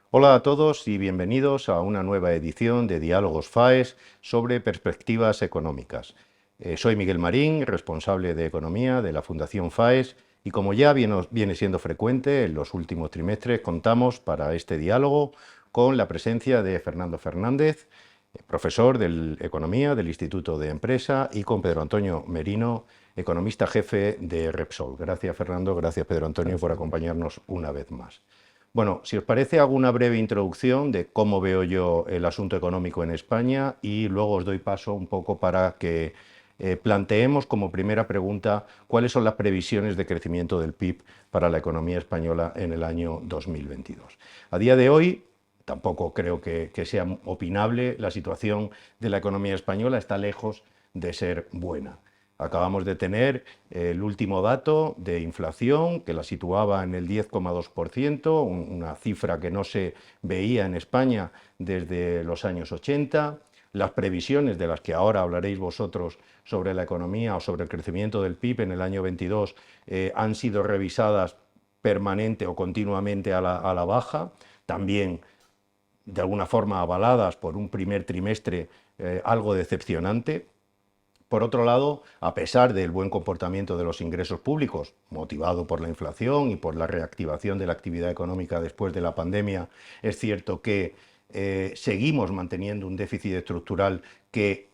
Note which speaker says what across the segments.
Speaker 1: Hola a todos y bienvenidos a una nueva edición de Diálogos FAES sobre perspectivas económicas. Soy Miguel Marín, responsable de Economía de la Fundación FAES, y como ya viene siendo frecuente en los últimos trimestres, contamos para este diálogo con la presencia de Fernando Fernández, profesor de Economía del Instituto de Empresa, y con Pedro Antonio Merino, economista jefe de Repsol. Gracias, Fernando, gracias, Pedro Antonio, por
Speaker 2: Gracias, Miguel.
Speaker 1: acompañarnos una vez más. Bueno, si os parece, hago una breve introducción de cómo veo yo el asunto económico en España y luego os doy paso un poco para que planteemos como primera pregunta cuáles son las previsiones de crecimiento del PIB para la economía española en el año 2022. A día de hoy, tampoco creo que sea opinable, la situación de la economía española está lejos de ser buena. Acabamos de tener el último dato de inflación que la situaba en el 10,2%, una cifra que no se veía en España desde los años 80. Las previsiones de las que ahora hablaréis vosotros sobre la economía o sobre el crecimiento del PIB en el año 22 han sido revisadas permanente o continuamente a la baja, también de alguna forma avaladas por un primer trimestre algo decepcionante. Por otro lado, a pesar del buen comportamiento de los ingresos públicos, motivado por la inflación y por la reactivación de la actividad económica después de la pandemia, es cierto que seguimos manteniendo un déficit estructural que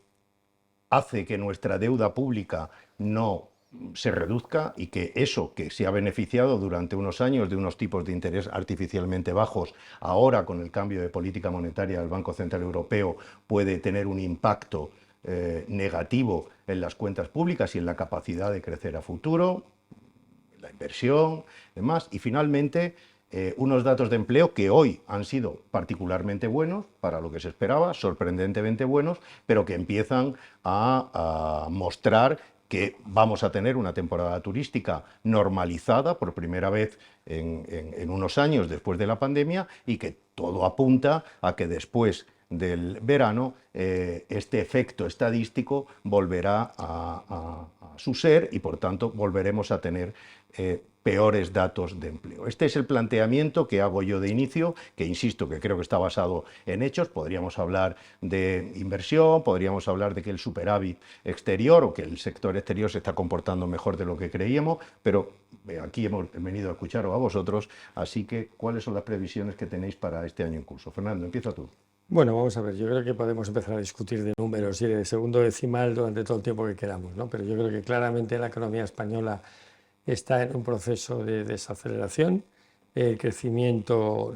Speaker 1: hace que nuestra deuda pública no se reduzca y que eso que se ha beneficiado durante unos años de unos tipos de interés artificialmente bajos, ahora con el cambio de política monetaria del Banco Central Europeo puede tener un impacto negativo en las cuentas públicas y en la capacidad de crecer a futuro, la inversión, demás. Y finalmente, unos datos de empleo que hoy han sido particularmente buenos para lo que se esperaba, sorprendentemente buenos, pero que empiezan a mostrar que vamos a tener una temporada turística normalizada por primera vez en unos años después de la pandemia y que todo apunta a que después del verano este efecto estadístico volverá a su ser y por tanto volveremos a tener peores datos de empleo. Este es el planteamiento que hago yo de inicio, que insisto que creo que está basado en hechos. Podríamos hablar de inversión, podríamos hablar de que el superávit exterior o que el sector exterior se está comportando mejor de lo que creíamos, pero aquí hemos venido a escucharos a vosotros, así que ¿cuáles son las previsiones que tenéis para este año en curso? Fernando, empieza tú.
Speaker 2: Bueno, vamos a ver, yo creo que podemos empezar a discutir de números y de segundo decimal durante todo el tiempo que queramos, ¿no? Pero yo creo que claramente la economía española está en un proceso de desaceleración. El crecimiento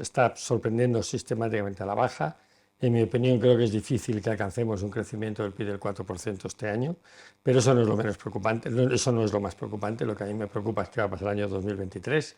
Speaker 2: está sorprendiendo sistemáticamente a la baja. En mi opinión, creo que es difícil que alcancemos un crecimiento del PIB del 4% este año, pero eso no es lo menos preocupante, eso no es lo más preocupante. Lo que a mí me preocupa es qué va a pasar el año 2023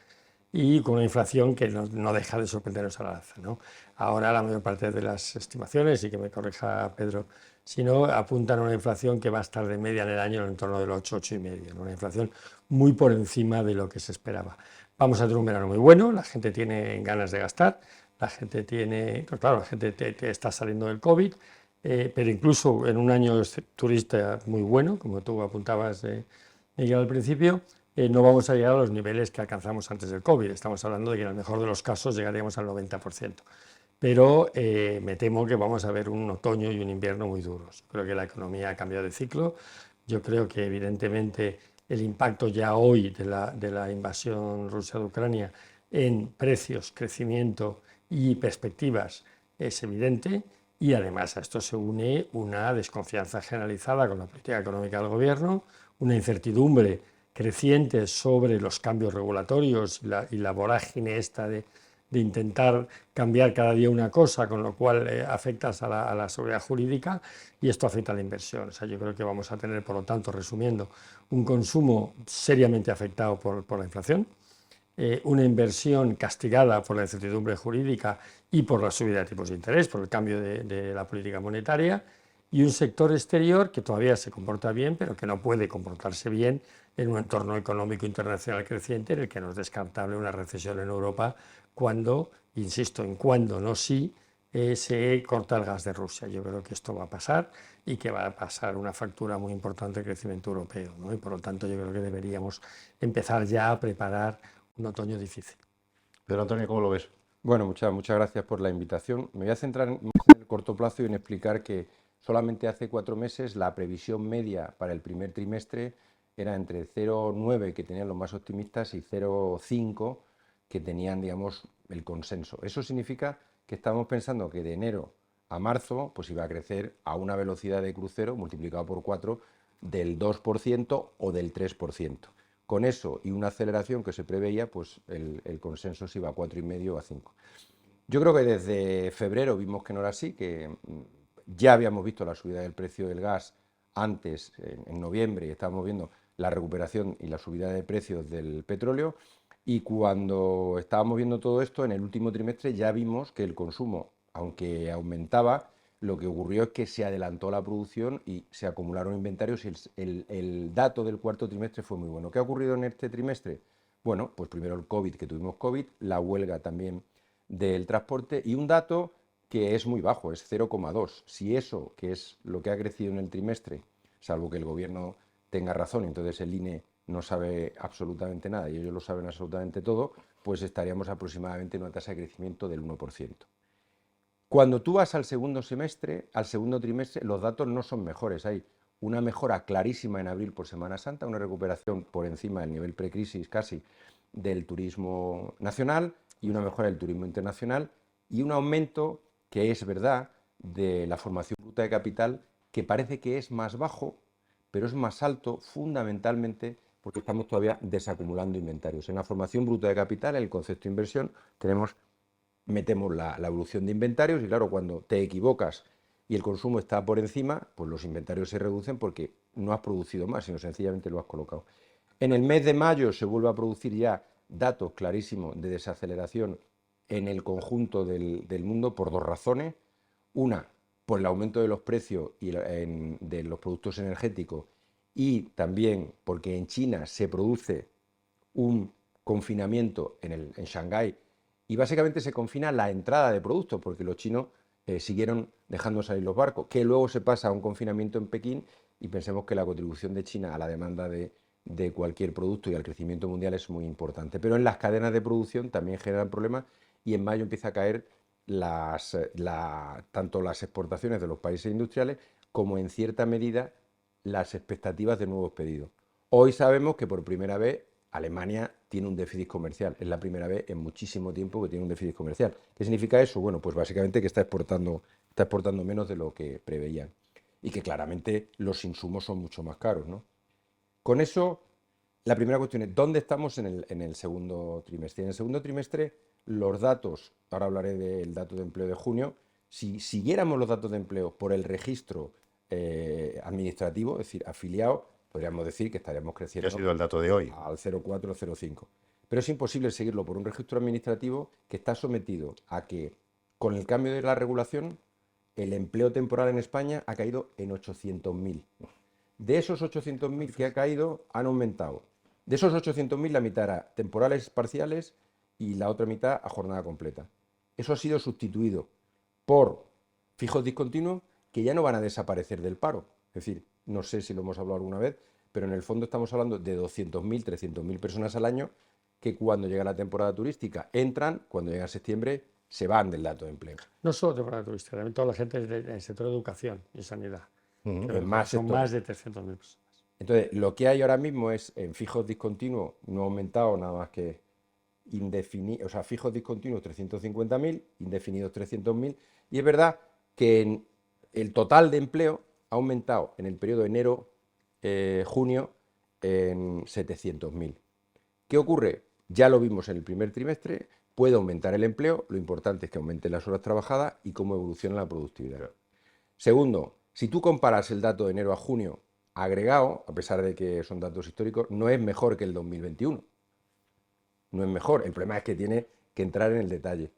Speaker 2: y con una inflación que no deja de sorprendernos a la alza, ¿no? Ahora la mayor parte de las estimaciones, y que me corrija Pedro, si no, apuntan a una inflación que va a estar de media en el año en torno del 8, 8,5, ¿no? Una inflación muy por encima de lo que se esperaba. Vamos a tener un verano muy bueno, la gente tiene ganas de gastar, la gente tiene, pues claro, la gente está saliendo del COVID, pero incluso en un año turista muy bueno, como tú apuntabas, Miguel, al principio, no vamos a llegar a los niveles que alcanzamos antes del COVID. Estamos hablando de que en el mejor de los casos llegaríamos al 90%. Pero me temo que vamos a ver un otoño y un invierno muy duros. Creo que la economía ha cambiado de ciclo. Yo creo que evidentemente el impacto ya hoy de la invasión rusa de Ucrania en precios, crecimiento y perspectivas es evidente. Y además a esto se une una desconfianza generalizada con la política económica del gobierno, una incertidumbre creciente sobre los cambios regulatorios y la vorágine esta de intentar cambiar cada día una cosa, con lo cual afectas a la seguridad jurídica y esto afecta a la inversión. O sea, yo creo que vamos a tener, por lo tanto, resumiendo, un consumo seriamente afectado por la inflación, una inversión castigada por la incertidumbre jurídica y por la subida de tipos de interés, por el cambio de la política monetaria, y un sector exterior que todavía se comporta bien, pero que no puede comportarse bien en un entorno económico internacional creciente en el que no es descartable una recesión en Europa cuando, insisto, en cuando, no si, se corta el gas de Rusia. Yo creo que esto va a pasar y que va a pasar una factura muy importante del crecimiento europeo, ¿no? Y por lo tanto yo creo que deberíamos empezar ya a preparar un otoño difícil.
Speaker 1: Pedro Antonio, ¿cómo lo ves?
Speaker 3: Bueno, muchas gracias por la invitación. Me voy a centrar más en el corto plazo y en explicar que solamente hace 4 meses la previsión media para el primer trimestre era entre 0,9 que tenían los más optimistas y 0,5 que tenían, digamos, el consenso. Eso significa que estábamos pensando que de enero a marzo pues iba a crecer a una velocidad de crucero multiplicado por 4 del 2% o del 3%. Con eso y una aceleración que se preveía, pues el consenso se iba a 4,5 o a 5. Yo creo que desde febrero vimos que no era así, que ya habíamos visto la subida del precio del gas antes, en noviembre, y estábamos viendo la recuperación y la subida de precios del petróleo. Y cuando estábamos viendo todo esto, en el último trimestre ya vimos que el consumo, aunque aumentaba, lo que ocurrió es que se adelantó la producción y se acumularon inventarios y el dato del cuarto trimestre fue muy bueno. ¿Qué ha ocurrido en este trimestre? Bueno, pues primero el COVID, que tuvimos COVID, la huelga también del transporte y un dato que es muy bajo, es 0,2. Si eso, que es lo que ha crecido en el trimestre, salvo que el gobierno tenga razón, entonces el INE no sabe absolutamente nada y ellos lo saben absolutamente todo, pues estaríamos aproximadamente en una tasa de crecimiento del 1%. Cuando tú vas al segundo semestre, al segundo trimestre, los datos no son mejores. Hay una mejora clarísima en abril por Semana Santa, una recuperación por encima del nivel precrisis casi del turismo nacional y una mejora del turismo internacional y un aumento, que es verdad, de la formación bruta de capital, que parece que es más bajo, pero es más alto fundamentalmente porque estamos todavía desacumulando inventarios. En la formación bruta de capital, en el concepto de inversión, metemos la evolución de inventarios y claro, cuando te equivocas y el consumo está por encima, pues los inventarios se reducen porque no has producido más, sino sencillamente lo has colocado. En el mes de mayo se vuelve a producir ya datos clarísimos de desaceleración en el conjunto del mundo por dos razones. Una, por el aumento de los precios de los productos energéticos y también porque en China se produce un confinamiento en Shanghái y básicamente se confina la entrada de productos porque los chinos siguieron dejando salir los barcos, que luego se pasa a un confinamiento en Pekín y pensemos que la contribución de China a la demanda de cualquier producto y al crecimiento mundial es muy importante. Pero en las cadenas de producción también generan problemas y en mayo empieza a caer tanto las exportaciones de los países industriales como en cierta medida las expectativas de nuevos pedidos. Hoy sabemos que por primera vez Alemania tiene un déficit comercial. Es la primera vez en muchísimo tiempo que tiene un déficit comercial. ¿Qué significa eso? Bueno, pues básicamente que está exportando menos de lo que preveían. Y que claramente los insumos son mucho más caros, ¿no? Con eso, la primera cuestión es, ¿dónde estamos en el segundo trimestre? En el segundo trimestre, los datos, ahora hablaré del dato de empleo de junio, si siguiéramos los datos de empleo por el registro administrativo, es decir, afiliado, podríamos decir que estaríamos
Speaker 1: ¿Qué ha
Speaker 3: creciendo
Speaker 1: sido el dato de hoy?
Speaker 3: al 0,4 o 0,5. Pero es imposible seguirlo por un registro administrativo que está sometido a que, con el cambio de la regulación, el empleo temporal en España ha caído en 800.000. De esos 800.000 que ha caído, han aumentado. De esos 800.000, la mitad era temporales parciales y la otra mitad a jornada completa. Eso ha sido sustituido por fijos discontinuos que ya no van a desaparecer del paro. Es decir, no sé si lo hemos hablado alguna vez, pero en el fondo estamos hablando de 200.000, 300.000 personas al año que cuando llega la temporada turística entran, cuando llega septiembre se van del dato de empleo.
Speaker 2: No solo temporada turística, también toda la gente en el sector de educación y sanidad.
Speaker 3: En más
Speaker 2: Son
Speaker 3: sectores.
Speaker 2: más de 300.000 personas.
Speaker 3: Entonces, lo que hay ahora mismo es en fijos discontinuos, no ha aumentado nada más que indefinidos, o sea, fijos discontinuos 350.000, indefinidos 300.000, y es verdad que el total de empleo ha aumentado en el periodo enero-junio en 700.000. ¿Qué ocurre? Ya lo vimos en el primer trimestre, puede aumentar el empleo, lo importante es que aumenten las horas trabajadas y cómo evoluciona la productividad. Segundo, si tú comparas el dato de enero a junio agregado, a pesar de que son datos históricos, no es mejor que el 2021. No es mejor, el problema es que tiene que entrar en el detalle.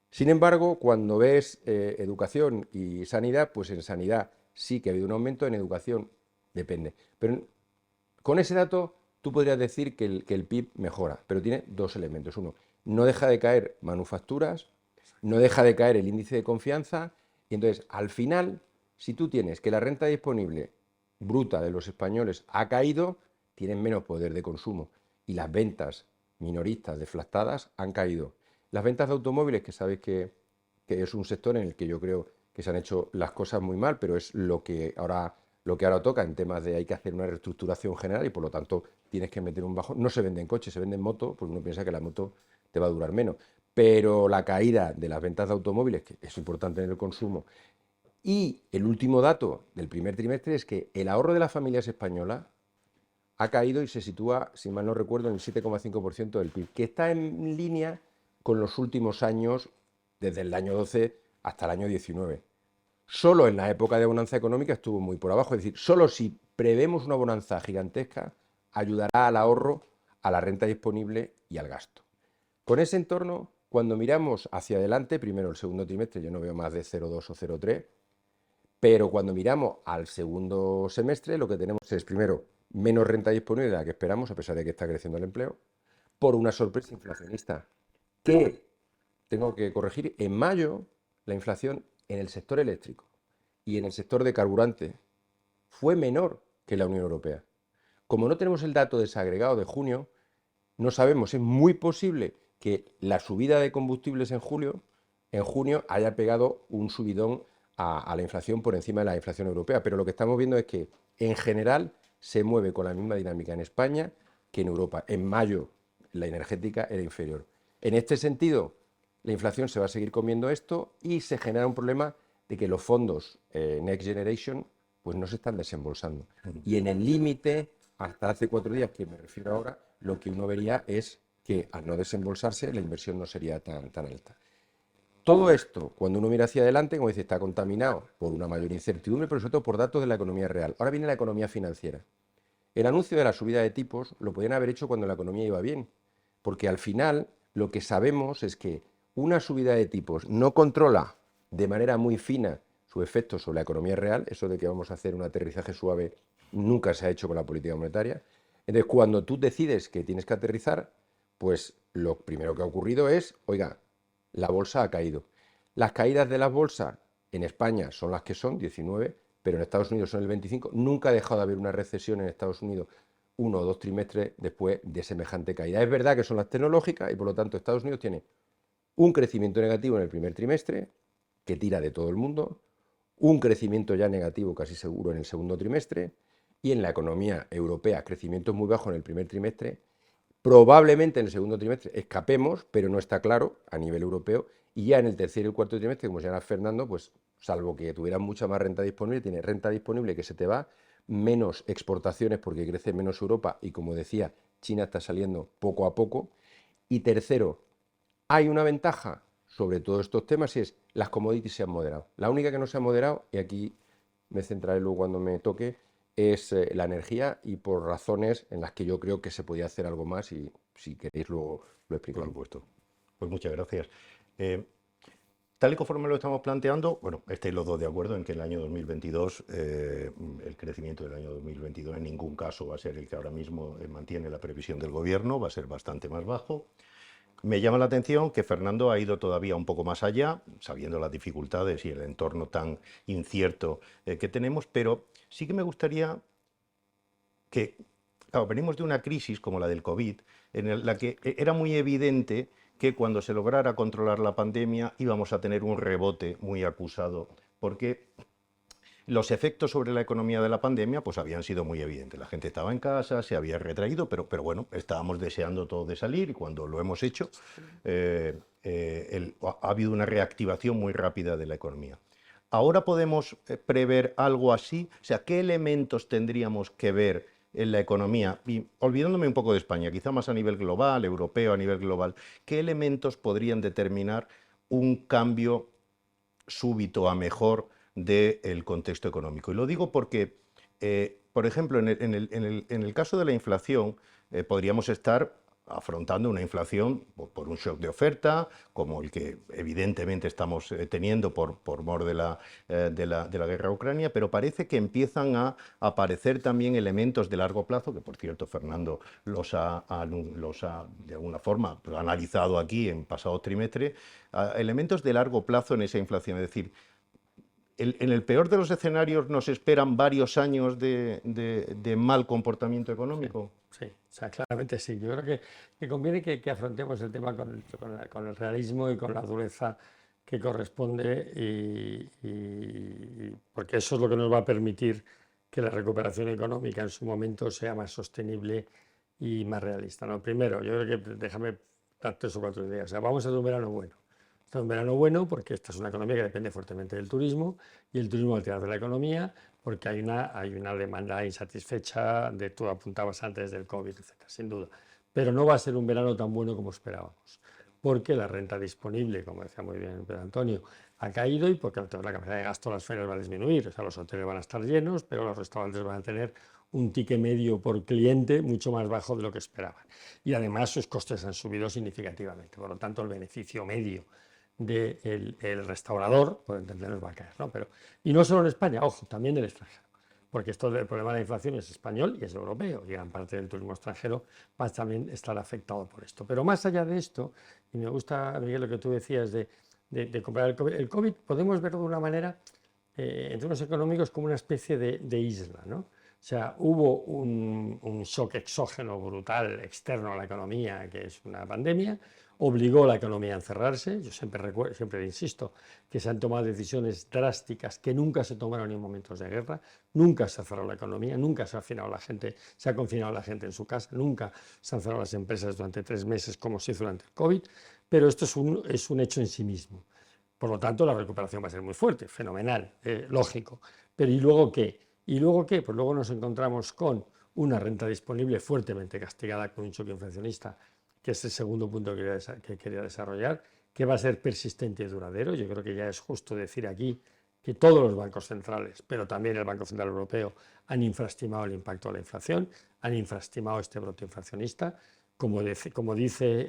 Speaker 3: Sin embargo, cuando ves educación y sanidad, pues en sanidad sí que ha habido un aumento, en educación depende. Pero con ese dato tú podrías decir que el PIB mejora, pero tiene dos elementos. Uno, no deja de caer manufacturas, no deja de caer el índice de confianza, y entonces al final, si tú tienes que la renta disponible bruta de los españoles ha caído, tienen menos poder de consumo y las ventas minoristas deflastadas han caído. Las ventas de automóviles, que sabéis que es un sector en el que yo creo que se han hecho las cosas muy mal, pero es lo que ahora toca en temas de hay que hacer una reestructuración general y por lo tanto tienes que meter un bajón. No se venden coches, se venden motos, porque uno piensa que la moto te va a durar menos. Pero la caída de las ventas de automóviles, que es importante en el consumo, y el último dato del primer trimestre es que el ahorro de las familias españolas ha caído y se sitúa, si mal no recuerdo, en el 7,5% del PIB, que está en línea con los últimos años, desde el año 12 hasta el año 19. Solo en la época de bonanza económica estuvo muy por abajo, es decir, solo si prevemos una bonanza gigantesca, ayudará al ahorro, a la renta disponible y al gasto. Con ese entorno, cuando miramos hacia adelante, primero el segundo trimestre, yo no veo más de 0,2 o 0,3, pero cuando miramos al segundo semestre, lo que tenemos es, primero, menos renta disponible de la que esperamos, a pesar de que está creciendo el empleo, por una sorpresa inflacionista. Que, tengo que corregir, en mayo la inflación en el sector eléctrico y en el sector de carburante fue menor que la Unión Europea. Como no tenemos el dato desagregado de junio, no sabemos, es muy posible que la subida de combustibles en junio haya pegado un subidón a la inflación por encima de la inflación europea, pero lo que estamos viendo es que en general se mueve con la misma dinámica en España que en Europa. En mayo la energética era inferior. En este sentido, la inflación se va a seguir comiendo esto y se genera un problema de que los fondos Next Generation pues no se están desembolsando. Y en el límite, hasta hace 4 días, que me refiero ahora, lo que uno vería es que al no desembolsarse la inversión no sería tan alta. Todo esto, cuando uno mira hacia adelante, como dice, está contaminado por una mayor incertidumbre, pero sobre todo por datos de la economía real. Ahora viene la economía financiera. El anuncio de la subida de tipos lo podían haber hecho cuando la economía iba bien, porque al final lo que sabemos es que una subida de tipos no controla de manera muy fina su efecto sobre la economía real. Eso de que vamos a hacer un aterrizaje suave nunca se ha hecho con la política monetaria. Entonces, cuando tú decides que tienes que aterrizar, pues lo primero que ha ocurrido es, oiga, la bolsa ha caído. Las caídas de las bolsas en España son las que son, 19, pero en Estados Unidos son el 25. Nunca ha dejado de haber una recesión en Estados Unidos 1 o 2 trimestres después de semejante caída. Es verdad que son las tecnológicas y por lo tanto Estados Unidos tiene un crecimiento negativo en el primer trimestre, que tira de todo el mundo, un crecimiento ya negativo casi seguro en el segundo trimestre, y en la economía europea crecimiento muy bajo en el primer trimestre. Probablemente en el segundo trimestre escapemos, pero no está claro a nivel europeo, y ya en el tercer y el cuarto trimestre, como señala Fernando, pues salvo que tuvieran mucha más renta disponible, tiene renta disponible que se te va, menos exportaciones porque crece menos Europa y como decía, China está saliendo poco a poco. Y tercero, hay una ventaja sobre todos estos temas y es las commodities se han moderado. La única que no se ha moderado, y aquí me centraré luego cuando me toque, es la energía y por razones en las que yo creo que se podía hacer algo más y si queréis luego lo explico.
Speaker 1: Por supuesto. Pues muchas gracias. Tal y conforme lo estamos planteando, bueno, estáis los dos de acuerdo en que el año 2022, el crecimiento del año 2022 en ningún caso va a ser el que ahora mismo mantiene la previsión del gobierno, va a ser bastante más bajo. Me llama la atención que Fernando ha ido todavía un poco más allá, sabiendo las dificultades y el entorno tan incierto que tenemos, pero sí que me gustaría que, claro, venimos de una crisis como la del COVID, en la que era muy evidente que cuando se lograra controlar la pandemia íbamos a tener un rebote muy acusado, porque los efectos sobre la economía de la pandemia pues habían sido muy evidentes. La gente estaba en casa, se había retraído, pero bueno, estábamos deseando todo de salir y cuando lo hemos hecho ha habido una reactivación muy rápida de la economía. ¿Ahora podemos prever algo así? O sea, ¿qué elementos tendríamos que ver en la economía? Y olvidándome un poco de España, quizá más a nivel global, europeo, a nivel global, ¿qué elementos podrían determinar un cambio súbito a mejor del contexto económico? Y lo digo porque, por ejemplo, en el caso de la inflación, podríamos estar afrontando una inflación por un shock de oferta, como el que evidentemente estamos teniendo por mor de la guerra a Ucrania, pero parece que empiezan a aparecer también elementos de largo plazo, que por cierto Fernando los ha de alguna forma analizado aquí en pasados trimestres, elementos de largo plazo en esa inflación, es decir, en el peor de los escenarios nos esperan varios años de mal comportamiento económico.
Speaker 2: Sí. sí. O sea, claramente sí. Yo creo que conviene que afrontemos el tema con el realismo y con la dureza que corresponde, porque eso es lo que nos va a permitir que la recuperación económica en su momento sea más sostenible y más realista, ¿no? Primero, yo creo que déjame dar 3 o 4 ideas. O sea, vamos a hacer un verano bueno. Está un verano bueno porque esta es una economía que depende fuertemente del turismo y el turismo va a tirar de la economía porque hay una demanda insatisfecha, tú apuntabas antes del COVID, etcétera, sin duda. Pero no va a ser un verano tan bueno como esperábamos, porque la renta disponible, como decía muy bien Pedro Antonio, ha caído y porque la capacidad de gasto de las ferias va a disminuir. O sea, los hoteles van a estar llenos, pero los restaurantes van a tener un ticket medio por cliente mucho más bajo de lo que esperaban. Y además sus costes han subido significativamente. Por lo tanto, el beneficio medio del restaurador, por entendernos, va a caer, ¿no? Y no solo en España, ojo, también del extranjero. Porque el problema de la inflación es español y es europeo, y gran parte del turismo extranjero va a también estar afectado por esto. Pero más allá de esto, y me gusta, Miguel, lo que tú decías de comparar el COVID, podemos verlo de una manera, en términos económicos, como una especie de isla, ¿no? O sea, hubo un shock exógeno brutal externo a la economía, que es una pandemia, obligó a la economía a encerrarse. Yo siempre insisto que se han tomado decisiones drásticas que nunca se tomaron en momentos de guerra, nunca se ha cerrado la economía, nunca se ha confinado la gente en su casa, nunca se han cerrado las empresas durante 3 meses como se hizo durante el COVID, pero esto es un hecho en sí mismo. Por lo tanto, la recuperación va a ser muy fuerte, fenomenal, lógico. Pero ¿y luego qué? ¿Y luego qué? Pues luego nos encontramos con una renta disponible fuertemente castigada con un choque inflacionista, que es el segundo punto que quería desarrollar, que va a ser persistente y duradero. Yo creo que ya es justo decir aquí que todos los bancos centrales, pero también el Banco Central Europeo, han infraestimado el impacto de la inflación, han infraestimado este brote inflacionista. Como dice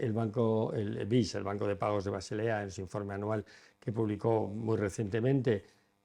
Speaker 2: el BIS, el Banco de Pagos de Basilea, en su informe anual que publicó muy recientemente,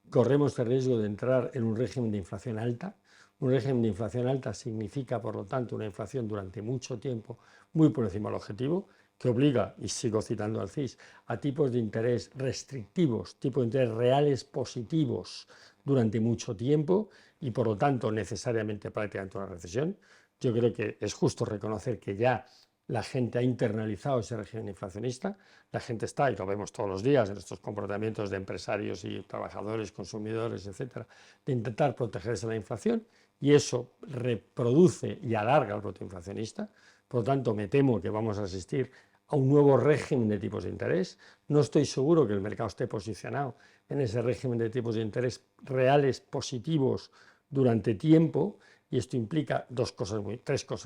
Speaker 2: corremos el riesgo de entrar en un régimen de inflación alta. Un régimen de inflación alta significa, por lo tanto, una inflación durante mucho tiempo muy por encima del objetivo, que obliga, y sigo citando al CIS, a tipos de interés restrictivos, tipos de interés reales positivos durante mucho tiempo y, por lo tanto, necesariamente prácticamente una recesión. Yo creo que es justo reconocer que ya la gente ha internalizado ese régimen inflacionista, la gente está, y lo vemos todos los días en estos comportamientos de empresarios y trabajadores, consumidores, etcétera, de intentar protegerse de la inflación, y eso reproduce y alarga el brote inflacionista. Por lo tanto, me temo que vamos a asistir a un nuevo régimen de tipos de interés. No estoy seguro que el mercado esté posicionado en ese régimen de tipos de interés reales positivos durante tiempo, y esto implica 3 cosas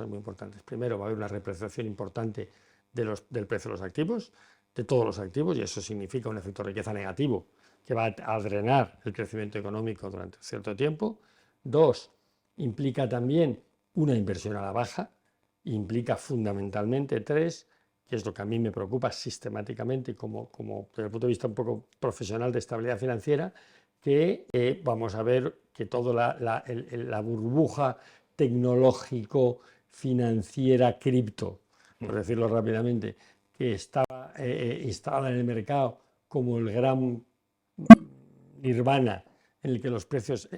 Speaker 2: muy importantes. Primero, va a haber una repreciación importante del precio de los activos, de todos los activos, y eso significa un efecto de riqueza negativo que va a drenar el crecimiento económico durante cierto tiempo. 2, implica también una inversión a la baja, implica fundamentalmente 3, que es lo que a mí me preocupa sistemáticamente como desde el punto de vista un poco profesional de estabilidad financiera, que vamos a ver que toda la burbuja tecnológico-financiera cripto, por decirlo rápidamente, que estaba instalada en el mercado como el gran nirvana en el que los precios,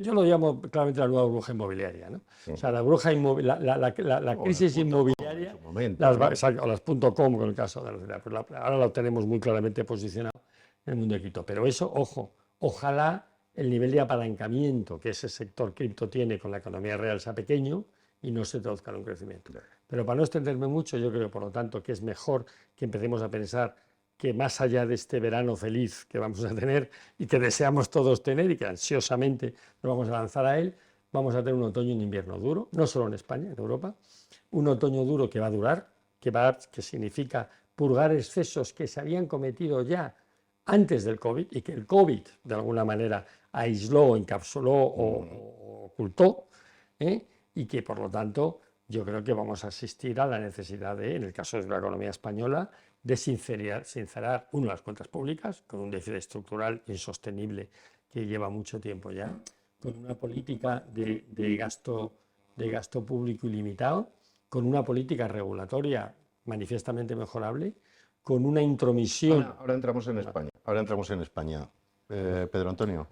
Speaker 2: yo lo llamo claramente la nueva burbuja inmobiliaria, ¿no? O sea, la burbuja la crisis inmobiliaria, o las .com con el caso de ahora lo tenemos muy claramente posicionado en el mundo de cripto, pero eso, ojo, ojalá el nivel de apalancamiento que ese sector cripto tiene con la economía real sea pequeño y no se traduzca en un crecimiento. Pero para no extenderme mucho, yo creo, por lo tanto, que es mejor que empecemos a pensar que más allá de este verano feliz que vamos a tener y que deseamos todos tener y que ansiosamente nos vamos a lanzar a él, vamos a tener un otoño y un invierno duro, no solo en España, en Europa, un otoño duro que va a durar, que significa purgar excesos que se habían cometido ya antes del COVID y que el COVID de alguna manera aisló, encapsuló o ocultó, y que por lo tanto yo creo que vamos a asistir a la necesidad de, en el caso de la economía española, de sincerar, uno, las cuentas públicas, con un déficit estructural insostenible que lleva mucho tiempo ya, con una política de gasto público ilimitado, con una política regulatoria manifiestamente mejorable, con una intromisión.
Speaker 1: Ahora entramos en España. Pedro Antonio.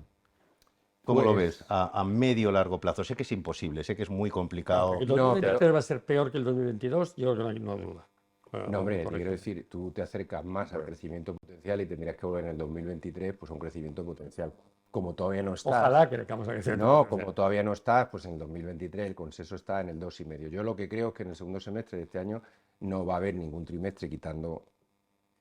Speaker 1: ¿Cómo lo
Speaker 3: Pues,
Speaker 1: ves a medio largo plazo? Sé que es imposible, sé que es muy complicado.
Speaker 2: El
Speaker 3: No,
Speaker 2: 2023 va a ser peor que el 2022, yo creo que no hay duda.
Speaker 3: No, hombre, te quiero
Speaker 2: Corrígeme.
Speaker 3: decir, tú te acercas más al crecimiento potencial y tendrías que volver en el 2023 pues a un crecimiento potencial. Como todavía no estás,
Speaker 2: Ojalá que crezcamos a crecer.
Speaker 3: no, como todavía no estás, pues en el 2023 el consenso está en el 2,5. Yo lo que creo es que en el segundo semestre de este año no va a haber ningún trimestre, quitando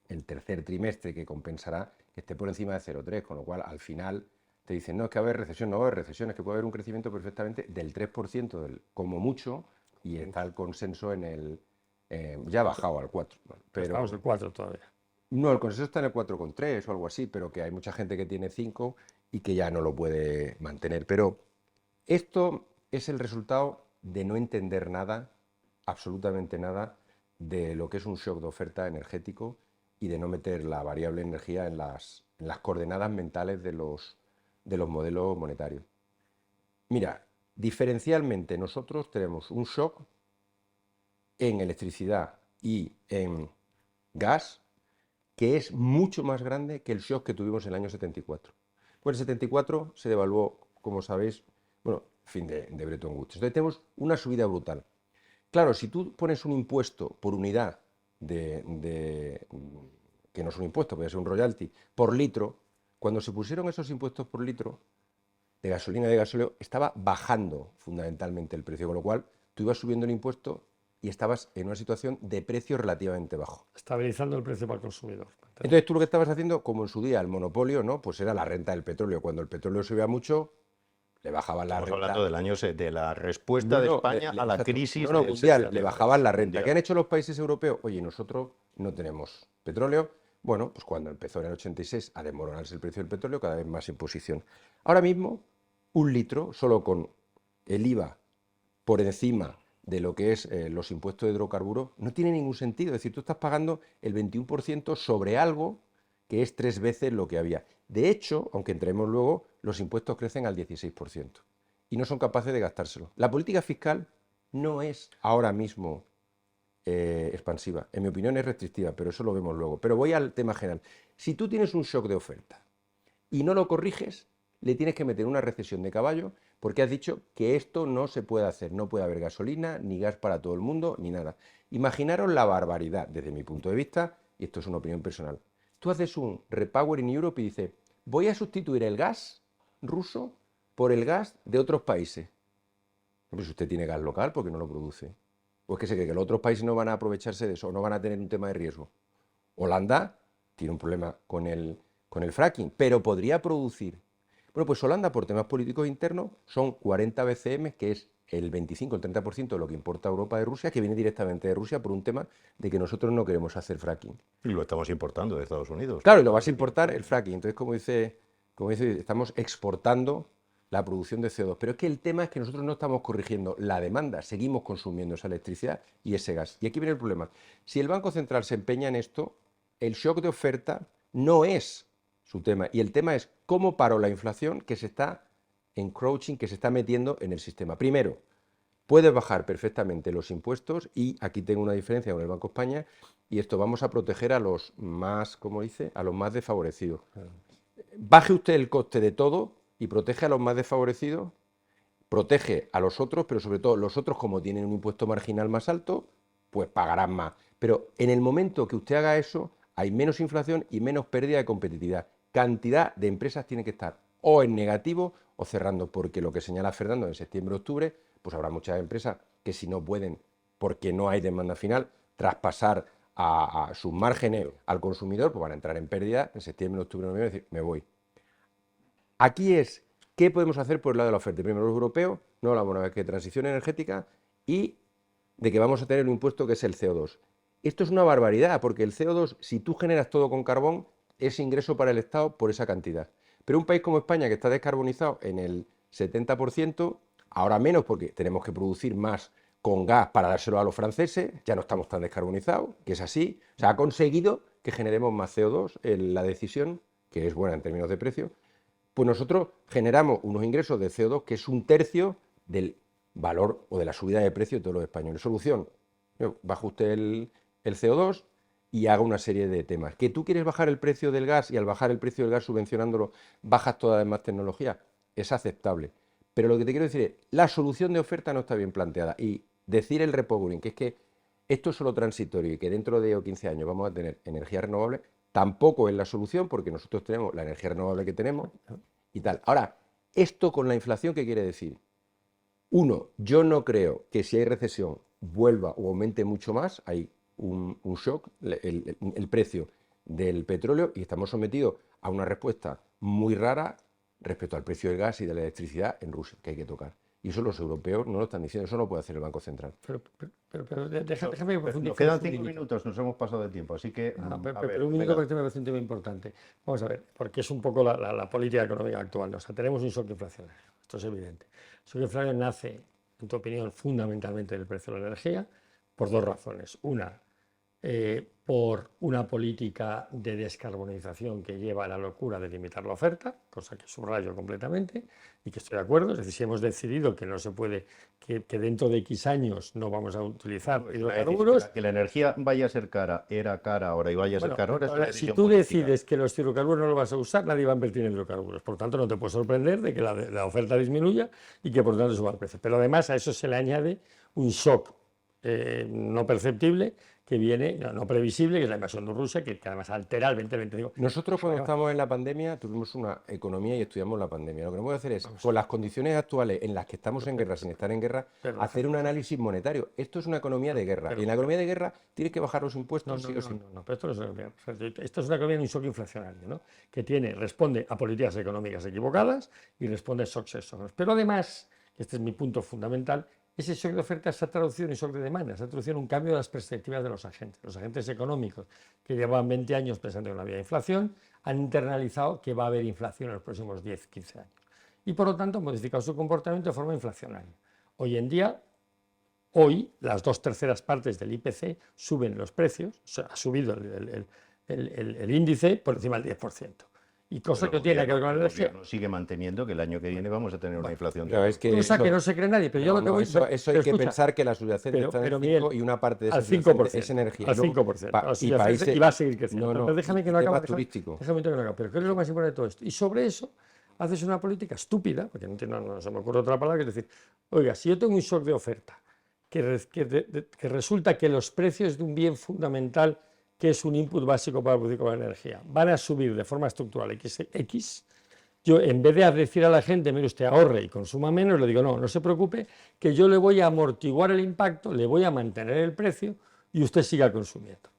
Speaker 3: el tercer trimestre, que compensará que esté por encima de 0,3, con lo cual al final te dicen, no, es que va a haber recesión, no va a haber recesión, es que puede haber un crecimiento perfectamente del 3% como mucho, y está el consenso en el, ya ha bajado al 4, pero
Speaker 2: Estamos en 4 todavía.
Speaker 3: no, el consenso está en el 4,3 o algo así, pero que hay mucha gente que tiene 5 y que ya no lo puede mantener. Pero esto es el resultado de no entender nada, absolutamente nada, de lo que es un shock de oferta energético y de no meter la variable energía en las coordenadas mentales de los modelos monetarios. Mira, diferencialmente nosotros tenemos un shock en electricidad y en gas que es mucho más grande que el shock que tuvimos en el año 74. Pues el 74 se devaluó, como sabéis, bueno, fin de Bretton Woods. Entonces tenemos una subida brutal. Claro, si tú pones un impuesto por unidad que no es un impuesto, puede ser un royalty, por litro, cuando se pusieron esos impuestos por litro de gasolina y de gasóleo, estaba bajando fundamentalmente el precio, con lo cual tú ibas subiendo el impuesto y estabas en una situación de precio relativamente bajo.
Speaker 2: Estabilizando el precio para el consumidor.
Speaker 3: Entonces tú lo que estabas haciendo, como en su día el monopolio, ¿no? Pues era la renta del petróleo. Cuando el petróleo subía mucho, le bajaban la
Speaker 1: Estamos
Speaker 3: renta.
Speaker 1: hablando del año, de la respuesta
Speaker 3: No,
Speaker 1: de
Speaker 3: no,
Speaker 1: España a la
Speaker 3: exacto.
Speaker 1: crisis
Speaker 3: No, no,
Speaker 1: del
Speaker 3: mundial,
Speaker 1: 70.
Speaker 3: le bajaban la renta.
Speaker 1: Mundial.
Speaker 3: ¿Qué han hecho los países europeos? Oye, nosotros no tenemos petróleo. Bueno, pues cuando empezó en el 86 a desmoronarse el precio del petróleo, cada vez más imposición. Ahora mismo, un litro, solo con el IVA por encima de lo que es los impuestos de hidrocarburos, no tiene ningún sentido. Es decir, tú estás pagando el 21% sobre algo que es 3 veces lo que había. De hecho, aunque entremos luego, los impuestos crecen al 16% y no son capaces de gastárselo. La política fiscal no es ahora mismo expansiva. En mi opinión es restrictiva, pero eso lo vemos luego. Pero voy al tema general. Si tú tienes un shock de oferta y no lo corriges, le tienes que meter una recesión de caballo porque has dicho que esto no se puede hacer. No puede haber gasolina, ni gas para todo el mundo, ni nada. Imaginaros la barbaridad desde mi punto de vista, y esto es una opinión personal. Tú haces un Repowering Europe y dices, voy a sustituir el gas ruso por el gas de otros países. Pues usted tiene gas local, porque no lo produce. ¿O es que se cree que los otros países no van a aprovecharse de eso o no van a tener un tema de riesgo? Holanda tiene un problema con el fracking, pero podría producir. Bueno, pues Holanda, por temas políticos internos, son 40 BCM, que es el 25, el 30% de lo que importa Europa de Rusia, que viene directamente de Rusia por un tema de que nosotros no queremos hacer fracking.
Speaker 1: Y lo estamos importando de Estados Unidos.
Speaker 3: Claro, y lo vas a importar el fracking. Entonces, como dice, estamos exportando la producción de CO2. Pero es que el tema es que nosotros no estamos corrigiendo la demanda, seguimos consumiendo esa electricidad y ese gas. Y aquí viene el problema. Si el Banco Central se empeña en esto, el shock de oferta no es su tema. Y el tema es cómo paro la inflación que se está encroaching, que se está metiendo en el sistema. Primero, puedes bajar perfectamente los impuestos y aquí tengo una diferencia con el Banco de España y esto vamos a proteger a los más, como dice, a los más desfavorecidos. Baje usted el coste de todo y protege a los más desfavorecidos, protege a los otros, pero sobre todo los otros, como tienen un impuesto marginal más alto, pues pagarán más. Pero en el momento que usted haga eso, hay menos inflación y menos pérdida de competitividad. Cantidad de empresas tiene que estar o en negativo o cerrando, porque lo que señala Fernando en septiembre-octubre, pues habrá muchas empresas que si no pueden, porque no hay demanda final, traspasar a sus márgenes al consumidor, pues van a entrar en pérdida en septiembre, octubre, noviembre, y decir, me voy. Aquí es, ¿qué podemos hacer por el lado de la oferta? Primero, los europeos, no hablamos una vez que de transición energética y de que vamos a tener un impuesto que es el CO2. Esto es una barbaridad, porque el CO2, si tú generas todo con carbón, es ingreso para el Estado por esa cantidad. Pero un país como España, que está descarbonizado en el 70%, ahora menos porque tenemos que producir más con gas para dárselo a los franceses, ya no estamos tan descarbonizados, que es así. O sea, ha conseguido que generemos más CO2 en la decisión, que es buena en términos de precio, pues nosotros generamos unos ingresos de CO2 que es un tercio del valor o de la subida de precio de todos los españoles. Solución, baja usted el CO2 y haga una serie de temas. ¿Que tú quieres bajar el precio del gas y al bajar el precio del gas subvencionándolo bajas toda la demás tecnología? es aceptable. Pero lo que te quiero decir es, la solución de oferta no está bien planteada. Y decir el repowering, que es que esto es solo transitorio y que dentro de 15 años vamos a tener energía renovable, tampoco es la solución porque nosotros tenemos la energía renovable que tenemos y tal. Ahora, esto con la inflación, ¿qué quiere decir? Uno, yo no creo que si hay recesión vuelva o aumente mucho más, hay un shock, el precio del petróleo y estamos sometidos a una respuesta muy rara respecto al precio del gas y de la electricidad en Rusia, que hay que tocar. Y eso los europeos no lo están diciendo, eso no lo puede hacer el Banco Central.
Speaker 2: Pero déjame profundizar.
Speaker 1: Nos quedan 5 minutos, nos hemos pasado de tiempo, así que...
Speaker 2: pero un minuto porque me parece un tema importante. Vamos a ver, porque es un poco la política económica actual. O sea, tenemos un shock inflacionario, esto es evidente. El shock inflacionario nace, en tu opinión, fundamentalmente del precio de la energía, por dos razones. Una, por una política de descarbonización que lleva a la locura de limitar la oferta, cosa que subrayo completamente y que estoy de acuerdo. Es decir, si hemos decidido que no se puede, que dentro de X años no vamos a utilizar hidrocarburos...
Speaker 1: Que la energía vaya a ser cara, era cara ahora y vaya a ser cara ahora.
Speaker 2: Ahora, si tú decides que los hidrocarburos no los vas a usar, nadie va a invertir en hidrocarburos. Por tanto, no te puede sorprender de que la oferta disminuya y que por tanto suba el precio. Pero además a eso se le añade un shock no perceptible que viene, no previsible, que es la invasión de Rusia, que además altera el 2025.
Speaker 3: Nosotros cuando estamos en la pandemia tuvimos una economía y estudiamos la pandemia. Lo que no podemos hacer es, con las condiciones actuales en las que estamos en guerra, sin estar en guerra, hacer un análisis monetario. Esto es una economía de guerra. Y en la economía de guerra tienes que bajar los impuestos, sí o sí.
Speaker 2: No, pero esto no es una economía. Esto es una economía en un shock inflacionario, ¿no? Que responde a políticas económicas equivocadas y responde a shocks exógenos. Pero además, este es mi punto fundamental, ese shock de oferta se ha traducido en shock de demanda, se ha traducido en un cambio de las perspectivas de los agentes. Los agentes económicos que llevaban 20 años pensando en una vía de inflación han internalizado que va a haber inflación en los próximos 10, 15 años. Y por lo tanto han modificado su comportamiento de forma inflacionaria. Hoy en día, las 2/3 partes del IPC suben los precios, o sea, ha subido el índice por encima del 10%. Y cosa que no tiene que ver con la energía.
Speaker 1: El gobierno sigue manteniendo que el año que viene vamos a tener una inflación.
Speaker 3: Es que
Speaker 2: cosa que no se cree nadie, pero yo lo que voy a
Speaker 3: eso hay que pensar que la subyacente está en el 5 y una parte de
Speaker 2: al
Speaker 3: esa
Speaker 2: 5%,
Speaker 3: es energía.
Speaker 2: Al 5%.
Speaker 3: Y países,
Speaker 2: y va a seguir creciendo.
Speaker 3: No,
Speaker 2: pero déjame que no acabe.
Speaker 3: turístico.
Speaker 2: Déjame que no acabe. Pero ¿qué es lo más importante de todo esto? Y sobre eso haces una política estúpida, porque no se me ocurre otra palabra, que es decir, oiga, si yo tengo un shock de oferta, que resulta que los precios de un bien fundamental que es un input básico para producir con la energía, van a subir de forma estructural X, yo en vez de decir a la gente, mire usted ahorre y consuma menos, le digo, no se preocupe, que yo le voy a amortiguar el impacto, le voy a mantener el precio y usted siga consumiendo,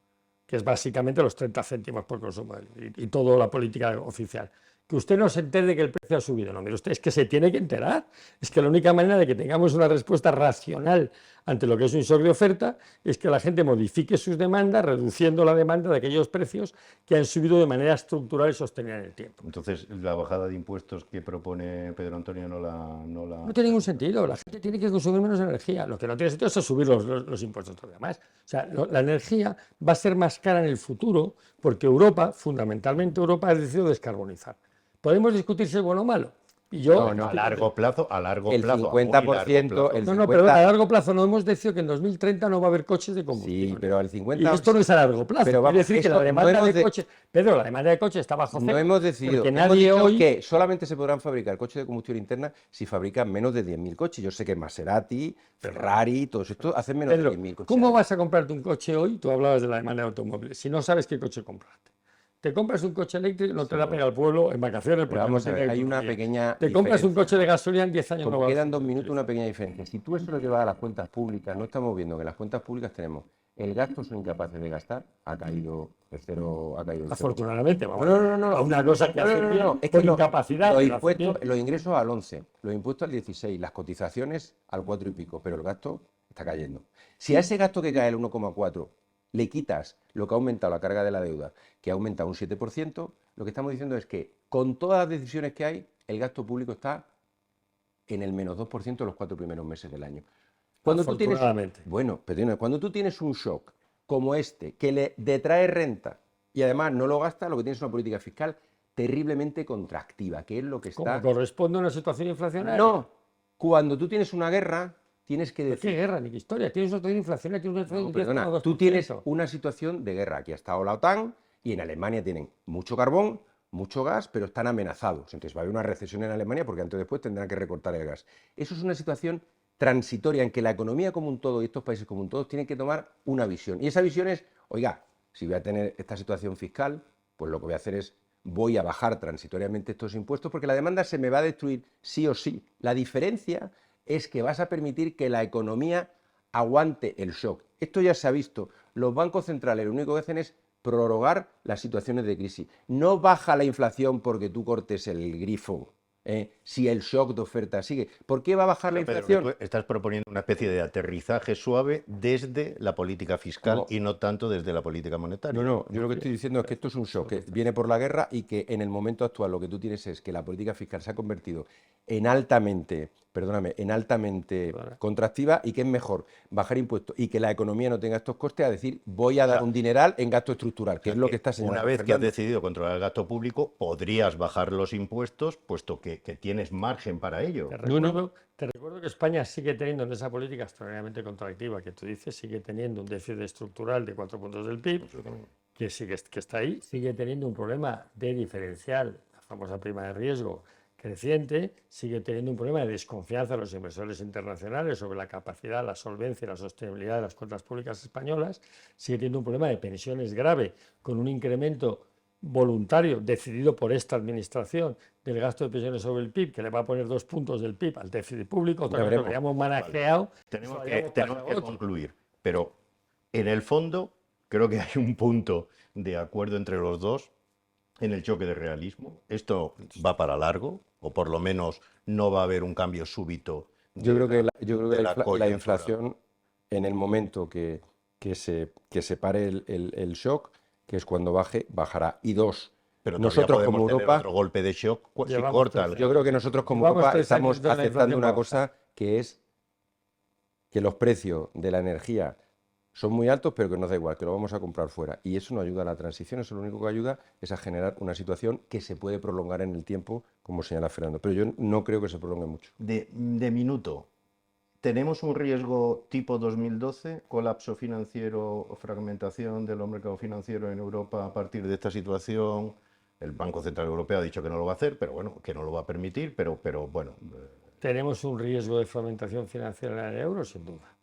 Speaker 2: que es básicamente los 30 céntimos por consumo y toda la política oficial. Que usted no se entere de que el precio ha subido. No, mire usted, es que se tiene que enterar. Es que la única manera de que tengamos una respuesta racional ante lo que es un shock de oferta es que la gente modifique sus demandas, reduciendo la demanda de aquellos precios que han subido de manera estructural y sostenida en el tiempo.
Speaker 1: Entonces, la bajada de impuestos que propone Pedro Antonio
Speaker 2: no tiene ningún sentido. La gente tiene que consumir menos energía. Lo que no tiene sentido es subir los impuestos todavía más. O sea, la energía va a ser más cara en el futuro porque Europa, fundamentalmente Europa, ha decidido descarbonizar. Podemos discutir si es bueno o malo. Y yo,
Speaker 1: a largo plazo,
Speaker 3: el 50%.
Speaker 2: Pero a largo plazo no hemos decidido que en 2030 no va a haber coches de combustión.
Speaker 3: Sí, pero el 50%.
Speaker 2: Y esto no es a largo plazo.
Speaker 3: Pero
Speaker 2: quiere decir que la demanda de coches. Pedro, la demanda de coches está bajo cero.
Speaker 3: No hemos decidido. Hemos dicho que solamente se podrán fabricar coches de combustión interna si fabrican menos de 10.000 coches. Yo sé que Maserati, Ferrari, todos estos hacen menos de 10.000 coches.
Speaker 2: ¿Cómo vas a comprarte un coche hoy? Tú hablabas de la demanda de automóviles. Si no sabes qué coche comprarte. Te compras un coche eléctrico, no te da pega al pueblo en vacaciones.
Speaker 3: Pero vamos a ver, hay una pequeña
Speaker 2: Te compras un coche de gasolina en 10 años.
Speaker 3: Como quedan 2 minutos, una pequeña diferencia. Si tú eso lo llevas a las cuentas públicas, no estamos viendo que en las cuentas públicas tenemos el gasto son incapaces de gastar, ha caído el cero.
Speaker 2: Afortunadamente, vamos.
Speaker 3: No.
Speaker 2: Una cosa que hace bien,
Speaker 3: es que
Speaker 2: incapacidad.
Speaker 3: Los ingresos al 11, los impuestos al 16, las cotizaciones al 4 y pico, pero el gasto está cayendo. Si a ese gasto que cae el 1,4 le quitas lo que ha aumentado la carga de la deuda, que ha aumentado un 7%, lo que estamos diciendo es que con todas las decisiones que hay, el gasto público está en el menos 2% los 4 primeros meses del año. Cuando tú tienes, cuando tú tienes un shock como este, que le detrae renta y además no lo gasta, lo que tienes es una política fiscal terriblemente contractiva, que es lo que está...
Speaker 2: ¿Cómo corresponde a una situación inflacionaria?
Speaker 3: No, cuando tú tienes una guerra... Tienes que decir...
Speaker 2: ¿Qué guerra ni qué historia? Tienes una situación inflacionaria, tienes una situación...
Speaker 3: Tú tienes una situación de guerra. Aquí ha estado la OTAN y en Alemania tienen mucho carbón, mucho gas, pero están amenazados. Entonces va a haber una recesión en Alemania porque antes o después tendrán que recortar el gas. Eso es una situación transitoria en que la economía como un todo y estos países como un todo tienen que tomar una visión. Y esa visión es, oiga, si voy a tener esta situación fiscal, pues lo que voy a hacer es voy a bajar transitoriamente estos impuestos porque la demanda se me va a destruir sí o sí. La diferencia es que vas a permitir que la economía aguante el shock. Esto ya se ha visto. Los bancos centrales lo único que hacen es prorrogar las situaciones de crisis. No baja la inflación porque tú cortes el grifo. Si el shock de oferta sigue. ¿Por qué va a bajar la inflación?
Speaker 1: Pedro, tú estás proponiendo una especie de aterrizaje suave desde la política fiscal y no tanto desde la política monetaria.
Speaker 3: No, yo lo que estoy diciendo es que esto es un shock que viene por la guerra y que en el momento actual lo que tú tienes es que la política fiscal se ha convertido en altamente contractiva y que es mejor bajar impuestos y que la economía no tenga estos costes a decir voy a dar un dineral en gasto estructural, que es lo que está señalando.
Speaker 1: Una vez que has decidido controlar el gasto público, podrías bajar los impuestos, puesto que tienes margen para ello.
Speaker 2: Te recuerdo que España sigue teniendo en esa política extraordinariamente contractiva que tú dices, sigue teniendo un déficit estructural de 4 puntos del PIB, que está ahí, sigue teniendo un problema de diferencial, la famosa prima de riesgo creciente, sigue teniendo un problema de desconfianza de los inversores internacionales sobre la capacidad, la solvencia y la sostenibilidad de las cuentas públicas españolas, sigue teniendo un problema de pensiones grave, con un incremento voluntario decidido por esta administración del gasto de pensiones sobre el PIB, que le va a poner 2 puntos del PIB al déficit público, otra cosa que hayamos manajeado.
Speaker 1: Tenemos que concluir, pero en el fondo creo que hay un punto de acuerdo entre los dos en el choque de realismo. Esto va para largo, o por lo menos no va a haber un cambio súbito.
Speaker 3: Yo creo que la inflación, en el momento que se pare el shock, que es cuando bajará. Y dos,
Speaker 1: pero
Speaker 3: nosotros como Europa,
Speaker 1: otro golpe de shock si corta.
Speaker 3: Yo creo que nosotros como Europa estamos aceptando una cosa que es que los precios de la energía son muy altos, pero que nos da igual, que lo vamos a comprar fuera. Y eso no ayuda a la transición, eso lo único que ayuda es a generar una situación que se puede prolongar en el tiempo, como señala Fernando. Pero yo no creo que se prolongue mucho.
Speaker 1: De minuto, ¿tenemos un riesgo tipo 2012, colapso financiero o fragmentación del mercado financiero en Europa a partir de esta situación? El Banco Central Europeo ha dicho que no lo va a hacer, pero bueno, que no lo va a permitir, pero bueno.
Speaker 2: Tenemos un riesgo de fragmentación financiera en el euro, sin duda.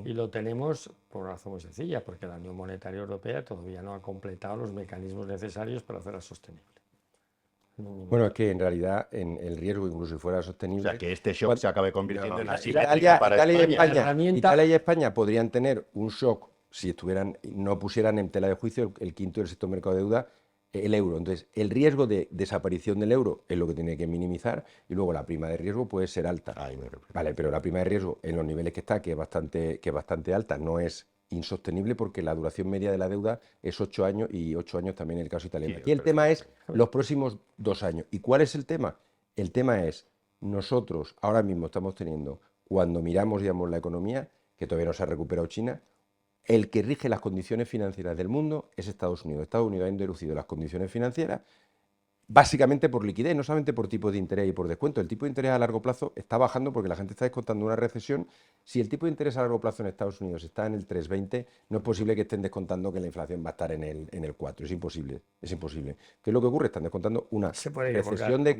Speaker 2: Y lo tenemos por una razón muy sencilla, porque la Unión Monetaria Europea todavía no ha completado los mecanismos necesarios para hacerla sostenible.
Speaker 3: Bueno, es que en realidad el riesgo, incluso si fuera sostenible...
Speaker 1: O sea, que este shock se acabe convirtiendo en así.
Speaker 3: Italia y España podrían tener un shock si no pusieran en tela de juicio el quinto y el sexto mercado de deuda, el euro. Entonces, el riesgo de desaparición del euro es lo que tiene que minimizar y luego la prima de riesgo puede ser alta. Vale, pero la prima de riesgo en los niveles que está, que es bastante alta, no es insostenible porque la duración media de la deuda es 8 años y 8 años también en el caso italiano. Y el tema es los próximos 2 años. ¿Y cuál es el tema? El tema es, nosotros ahora mismo estamos teniendo, cuando miramos, digamos, la economía, que todavía no se ha recuperado China, el que rige las condiciones financieras del mundo es Estados Unidos. Estados Unidos ha introducido las condiciones financieras básicamente por liquidez, no solamente por tipo de interés y por descuento. El tipo de interés a largo plazo está bajando porque la gente está descontando una recesión. Si el tipo de interés a largo plazo en Estados Unidos está en el 3,20, no es posible que estén descontando que la inflación va a estar en el 4. Es imposible. ¿Qué es lo que ocurre? Están descontando una recesión de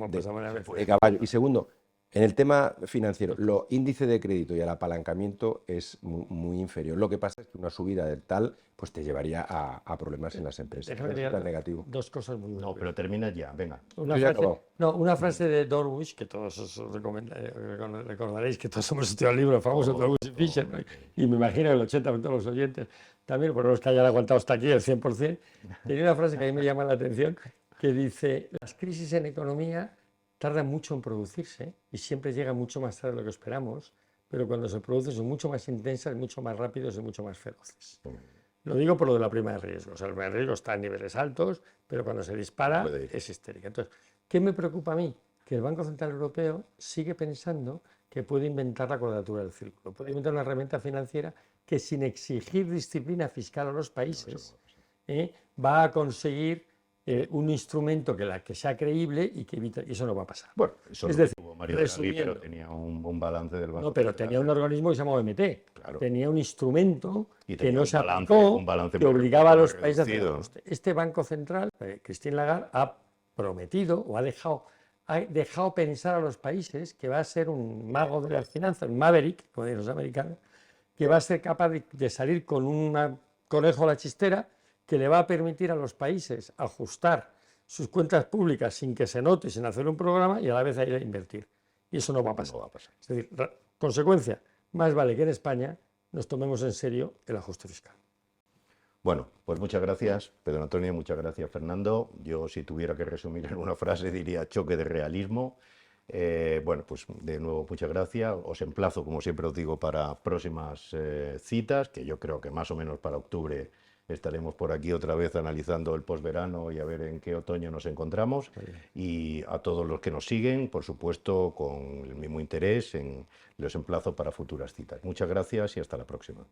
Speaker 3: caballo. Y segundo, en el tema financiero, los índices de crédito y el apalancamiento es muy inferior. Lo que pasa es que una subida del tal pues te llevaría a problemas en las empresas. Es negativo.
Speaker 2: Dos cosas muy buenas.
Speaker 1: No, pero termina ya, venga.
Speaker 2: Una frase de Dorwich, que todos os recordaréis que todos hemos estudiado el libro famoso de Dorwich y Fisher, ¿no? Y me imagino que el 80% de los oyentes también, por los que hayan aguantado hasta aquí, el 100%, tenía una frase que a mí me llama la atención, que dice, las crisis en economía tardan mucho en producirse y siempre llegan mucho más tarde de lo que esperamos, pero cuando se producen son mucho más intensas, mucho más rápidos y mucho más feroces. Lo digo por lo de la prima de riesgo. O sea, la prima de riesgo está en niveles altos, pero cuando se dispara es histérica. Entonces, ¿qué me preocupa a mí? Que el Banco Central Europeo sigue pensando que puede inventar la cuadratura del círculo. Puede inventar una herramienta financiera que sin exigir disciplina fiscal a los países va a conseguir un instrumento que sea creíble y que evite, y eso no va a pasar.
Speaker 1: Bueno, eso es decir, tuvo Mario Draghi, pero tenía un balance del banco.
Speaker 2: No, pero tenía un organismo que se llama OMT. Claro. Tenía un instrumento que no se aplicó, que obligaba a los países a hacer ajuste. Este Banco Central, Christine Lagarde, ha prometido o ha dejado pensar a los países que va a ser un mago de las finanzas, un maverick, como dicen los americanos, que va a ser capaz de salir con un conejo a la chistera que le va a permitir a los países ajustar sus cuentas públicas sin que se note, sin hacer un programa y a la vez ir a invertir. Y eso no va a pasar.
Speaker 1: No va a pasar.
Speaker 2: Es decir, consecuencia, más vale que en España nos tomemos en serio el ajuste fiscal.
Speaker 1: Bueno, pues muchas gracias, Pedro Antonio, muchas gracias, Fernando. Yo, si tuviera que resumir en una frase, diría choque de realismo. Bueno, pues de nuevo, muchas gracias. Os emplazo, como siempre os digo, para próximas citas, que yo creo que más o menos para octubre estaremos por aquí otra vez analizando el posverano y a ver en qué otoño nos encontramos. Y a todos los que nos siguen, por supuesto, con el mismo interés, los emplazo para futuras citas. Muchas gracias y hasta la próxima.